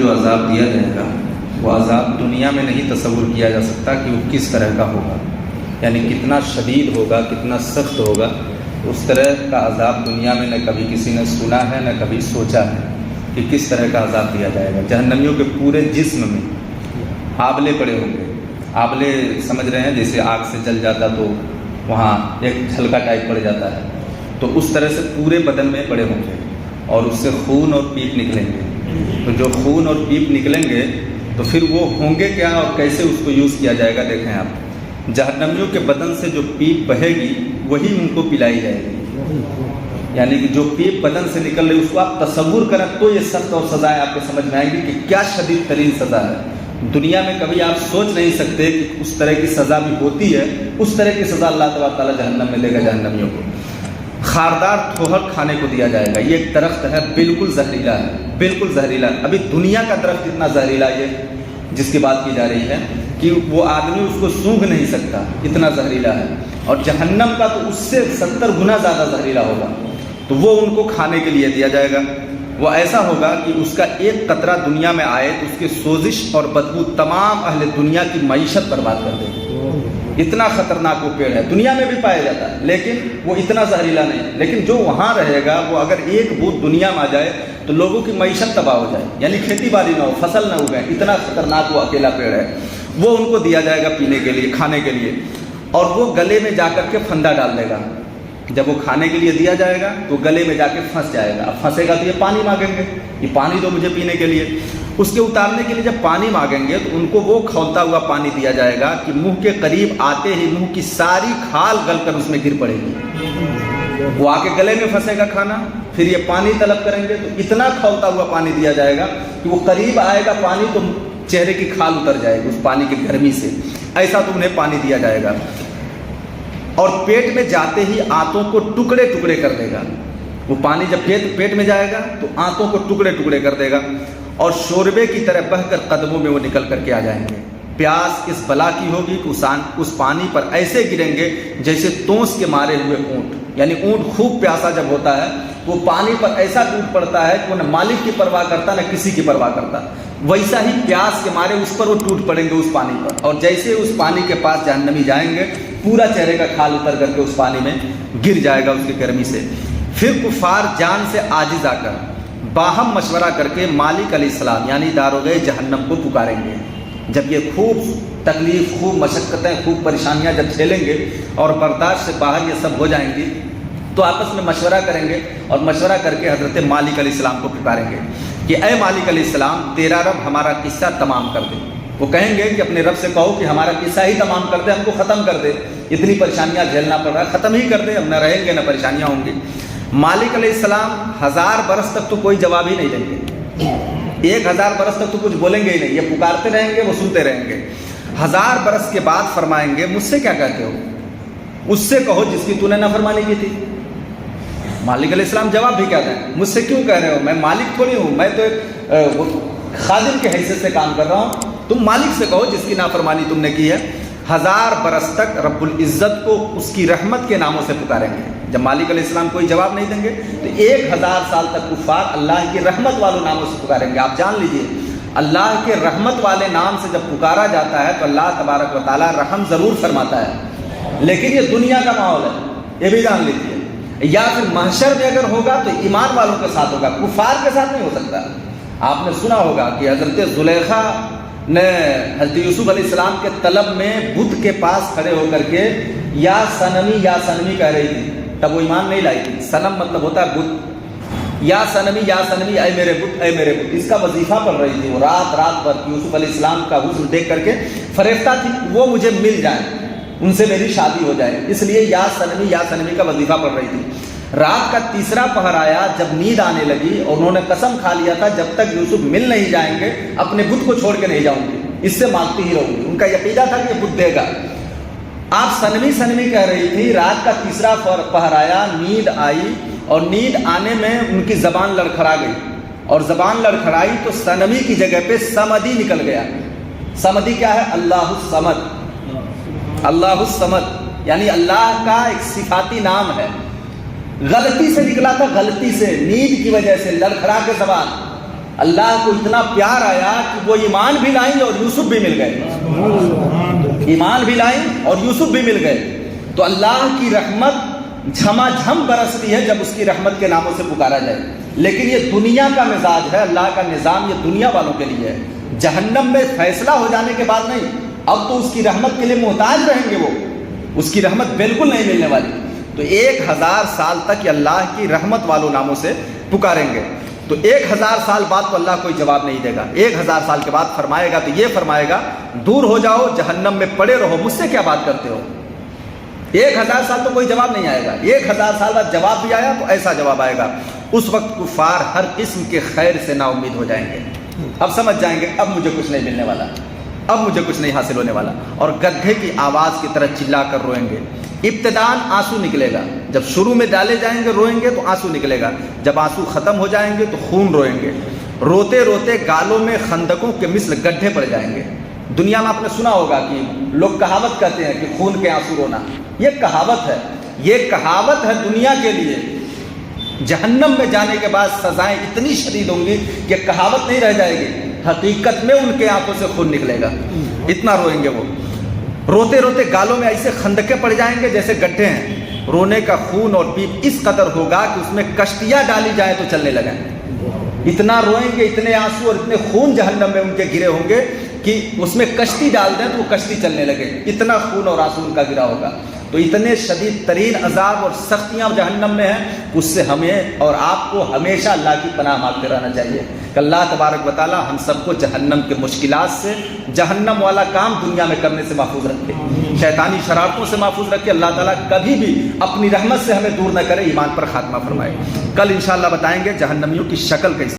جو عذاب دیا جائے گا وہ عذاب دنیا میں نہیں تصور کیا جا سکتا کہ وہ کس طرح کا ہوگا، یعنی کتنا شدید ہوگا، کتنا سخت ہوگا۔ اس طرح کا عذاب دنیا میں نہ کبھی کسی نے سنا ہے نہ کبھی سوچا ہے کہ کس طرح کا عذاب دیا جائے گا۔ جہنمیوں کے پورے جسم میں آبلے پڑے ہوں گے۔ آبلے سمجھ رہے ہیں جیسے آگ سے جل جاتا تو وہاں ایک جھلکا ٹائپ پڑ جاتا ہے، تو اس طرح سے پورے بدن میں پڑے ہوں گے اور اس سے خون اور پیپ نکلیں گے۔ تو جو خون اور پیپ نکلیں گے تو پھر وہ ہوں گے کیا اور کیسے اس کو یوز کیا جائے گا؟ دیکھیں آپ، جہنمیوں کے بدن سے جو پیپ بہے گی وہی ان کو پلائی جائے گی، یعنی کہ جو پیپ بدن سے نکل رہی اس کو آپ تصور کریں تو یہ سخت اور سزائیں آپ کے سمجھ میں آئیں گی کہ کیا شدید ترین سزا ہے۔ دنیا میں کبھی آپ سوچ نہیں سکتے کہ اس طرح کی سزا بھی ہوتی ہے۔ اس طرح کی سزا اللہ تبارک تعالیٰ جہنم میں دے گا جہنمیوں کو۔ خاردار تھوہر کھانے کو دیا جائے گا۔ یہ ایک درخت ہے، بالکل زہریلا ہے، بالکل زہریلا ہے۔ ابھی دنیا کا درخت اتنا زہریلا یہ جس کی بات کی جا رہی ہے کہ وہ آدمی اس کو سونگھ نہیں سکتا، اتنا زہریلا ہے۔ اور جہنم کا تو اس سے 70 گنا زیادہ زہریلا ہوگا، تو وہ ان کو کھانے کے لیے دیا جائے گا۔ وہ ایسا ہوگا کہ اس کا ایک قطرہ دنیا میں آئے تو اس کی سوزش اور بدبو تمام اہل دنیا کی معیشت برباد کر دے گی۔ اتنا خطرناک وہ پیڑ ہے، دنیا میں بھی پایا جاتا ہے لیکن وہ اتنا زہریلا نہیں۔ لیکن جو وہاں رہے گا وہ اگر ایک بوند دنیا میں آ جائے تو لوگوں کی معیشت تباہ ہو جائے، یعنی کھیتی باڑی نہ ہو، فصل نہ اگائے، اتنا خطرناک وہ اکیلا پیڑ ہے۔ وہ ان کو دیا جائے گا پینے کے لیے، کھانے کے لیے، اور وہ گلے میں جا کر کے پھندا ڈال دے گا۔ جب وہ کھانے کے لیے دیا جائے گا تو گلے میں جا کے پھنس جائے گا۔ اب پھنسے گا تو یہ پانی مانگیں گے، یہ پانی دو مجھے پینے کے لیے۔ اس کے اتارنے کے لیے جب پانی مانگیں گے تو ان کو وہ کھولتا ہوا پانی دیا جائے گا کہ منہ کے قریب آتے ہی منہ کی ساری کھال گل کر اس میں گر پڑے گی۔ وہ آ کے گلے میں پھنسے گا کھانا، پھر یہ پانی طلب کریں گے تو اتنا کھولتا ہوا پانی دیا جائے گا کہ وہ قریب آئے گا پانی تو چہرے کی کھال اتر جائے گی اس پانی کی گرمی سے۔ ایسا تو انہیں پانی دیا جائے گا۔ اور پیٹ میں جاتے ہی آنتوں کو ٹکڑے ٹکڑے کر دے گا۔ وہ پانی جب پیٹ میں جائے گا تو آنتوں کو ٹکڑے ٹکڑے کر دے گا، اور شوربے کی طرح بہہ کر قدموں میں وہ نکل کر کے آ جائیں گے۔ پیاس اس بلا کی ہوگی کہ اس پانی پر ایسے گریں گے جیسے تونس کے مارے ہوئے اونٹ، یعنی اونٹ خوب پیاسا جب ہوتا ہے وہ پانی پر ایسا ٹوٹ پڑتا ہے کہ وہ نہ مالک کی پرواہ کرتا نہ کسی کی پرواہ کرتا، ویسا ہی پیاس کے مارے اس پر وہ ٹوٹ پڑیں گے اس پانی پر۔ اور جیسے اس پانی کے پاس جہنمی جائیں گے پورا چہرے کا کھال اتر کر کے اس پانی میں گر جائے گا اس کی گرمی سے۔ پھر کفار جان سے عاجز آ کر باہم مشورہ کر کے مالک علیہ السلام یعنی داروغے جہنم کو پکاریں گے۔ جب یہ خوب تکلیف، خوب مشقتیں، خوب پریشانیاں جب جھیلیں گے اور برداشت سے باہر یہ سب ہو جائیں گی تو آپس میں مشورہ کریں گے، اور مشورہ کر کے حضرت مالک علیہ السلام کو پکاریں گے کہ اے مالک علیہ السلام، تیرا رب ہمارا قصہ تمام کر دے۔ وہ کہیں گے کہ اپنے رب سے کہو کہ ہمارا قصہ ہی تمام کر دے، ہم کو ختم کر دے، اتنی پریشانیاں جھیلنا پڑ رہا ہے، ختم ہی کر دے، ہم نہ رہیں گے نہ پریشانیاں ہوں گی۔ مالک علیہ السلام 1000 برس تک تو کوئی جواب ہی نہیں دیں گے، 1000 برس تک تو کچھ بولیں گے ہی نہیں، یہ پکارتے رہیں گے، وہ سنتے رہیں گے۔ 1000 برس کے بعد فرمائیں گے مجھ سے کیا کہتے ہو؟ اس سے کہو جس کی تو نے نافرمانی کی تھی۔ مالک علیہ السلام جواب بھی کیا دیں؟ مجھ سے کیوں کہہ رہے ہو؟ میں مالک تھوڑی ہوں، میں تو ایک خادم کے حیثیت سے کام کر رہا ہوں، تم مالک سے کہو جس کی نافرمانی تم نے کی ہے۔ 1000 برس تک رب العزت کو اس کی رحمت کے ناموں سے پکاریں گے۔ جب مالک علیہ السلام کوئی جواب نہیں دیں گے تو 1000 سال تک کفار اللہ کی رحمت والوں ناموں سے پکاریں گے۔ آپ جان لیجئے اللہ کے رحمت والے نام سے جب پکارا جاتا ہے تو اللہ تبارک و تعالیٰ رحم ضرور فرماتا ہے، لیکن یہ دنیا کا ماحول ہے، یہ بھی جان لیجیے۔ یا پھر محشر میں اگر ہوگا تو ایمان والوں کے ساتھ ہوگا، کفار کے ساتھ نہیں ہو سکتا۔ آپ نے سنا ہوگا کہ حضرت زلیخا نے حضرت یوسف علیہ السلام کے طلب میں بت کے پاس کھڑے ہو کر کے یا سنمی کہہ رہی تھی، تب وہ ایمان نہیں لائی تھی۔ سنم مطلب ہوتا ہے بت، یا سنمی اے میرے بت، اے میرے بت، اس کا وظیفہ پڑھ رہی تھی وہ رات بھر۔ یوسف علیہ السلام کا حسن دیکھ کر کے فریفتہ تھی وہ مجھے مل جائیں، ان سے میری شادی ہو جائے، اس لیے یا سنمی کا وظیفہ پڑھ رہی تھی۔ رات کا تیسرا پہر آیا، جب نیند آنے لگی اور انہوں نے قسم کھا لیا تھا جب تک یوسف مل نہیں جائیں گے اپنے بت کو چھوڑ کے نہیں جاؤں گی، اس سے مانگتی ہی رہوں گی۔ ان کا عقیدہ تھا کہ یہ بت دے گا۔ آپ سنمی کہہ رہی تھی، رات کا تیسرا پہر آیا، نیند آئی، اور نیند آنے میں ان کی زبان لڑکھڑا گئی، اور زبان لڑکھڑائی تو سنمی کی جگہ پہ سمدی نکل گیا۔ سمدی کیا ہے؟ اللہ الصمد، اللہ الصمد یعنی اللہ کا ایک صفاتی نام ہے۔ غلطی سے نکلا تھا، غلطی سے، نیند کی وجہ سے لڑکھڑا کے زبان، اللہ کو اتنا پیار آیا کہ وہ ایمان بھی لائیں اور یوسف بھی مل گئے، ایمان بھی لائیں اور یوسف بھی مل گئے۔ تو اللہ کی رحمت جھما جھم برستی ہے جب اس کی رحمت کے ناموں سے پکارا جائے، لیکن یہ دنیا کا مزاج ہے، اللہ کا نظام یہ دنیا والوں کے لیے ہے۔ جہنم میں فیصلہ ہو جانے کے بعد نہیں، اب تو اس کی رحمت کے لیے محتاج رہیں گے، وہ اس کی رحمت بالکل نہیں ملنے والی۔ تو 1000 سال تک یہ اللہ کی رحمت والوں ناموں سے پکاریں گے۔ تو 1000 سال بعد تو اللہ کوئی جواب نہیں دے گا، 1000 سال کے بعد فرمائے گا تو یہ فرمائے گا دور ہو جاؤ، جہنم میں پڑے رہو، مجھ سے کیا بات کرتے ہو۔ 1000 سال تو کوئی جواب نہیں آئے گا، 1000 سال بعد جواب بھی آیا تو ایسا جواب آئے گا، اس وقت کفار ہر قسم کے خیر سے نا امید ہو جائیں گے، اب سمجھ جائیں گے اب مجھے کچھ نہیں ملنے والا، اب مجھے کچھ نہیں حاصل ہونے والا، اور گدھے کی آواز کی طرح چلا کر روئیں گے۔ ابتداءً آنسو نکلے گا، جب شروع میں ڈالے جائیں گے روئیں گے تو آنسو نکلے گا، جب آنسو ختم ہو جائیں گے تو خون روئیں گے، روتے روتے گالوں میں خندقوں کے مثل گڈھے پڑ جائیں گے۔ دنیا میں آپ نے سنا ہوگا کہ لوگ کہاوت کہتے ہیں کہ خون کے آنسو رونا، یہ کہاوت ہے، یہ کہاوت ہے دنیا کے لیے۔ جہنم میں جانے کے بعد سزائیں اتنی شدید ہوں گی کہ کہاوت نہیں رہ جائے گی، حقیقت میں ان کے آنکھوں سے خون نکلے گا، اتنا روئیں گے وہ۔ روتے روتے گالوں میں ایسے خندقیں پڑ جائیں گے جیسے گڈھے ہیں، رونے کا خون اور پیپ اس قدر ہوگا کہ اس میں کشتیاں ڈالی جائیں تو چلنے لگیں، اتنا روئیں گے، اتنے آنسو اور اتنے خون جہنم میں ان کے گرے ہوں گے کہ اس میں کشتی ڈال دیں تو وہ کشتی چلنے لگے، اتنا خون اور آنسو ان کا گرا ہوگا۔ تو اتنے شدید ترین عذاب اور سختیاں جہنم میں ہیں، اس سے ہمیں اور آپ کو ہمیشہ اللہ کی پناہ مانگتے رہنا چاہیے کہ اللہ تبارک و تعالی ہم سب کو جہنم کے مشکلات سے، جہنم والا کام دنیا میں کرنے سے محفوظ رکھے، شیطانی شرارتوں سے محفوظ رکھے، اللہ تعالیٰ کبھی بھی اپنی رحمت سے ہمیں دور نہ کرے، ایمان پر خاتمہ فرمائے۔ کل انشاءاللہ بتائیں گے جہنمیوں کی شکل کیسی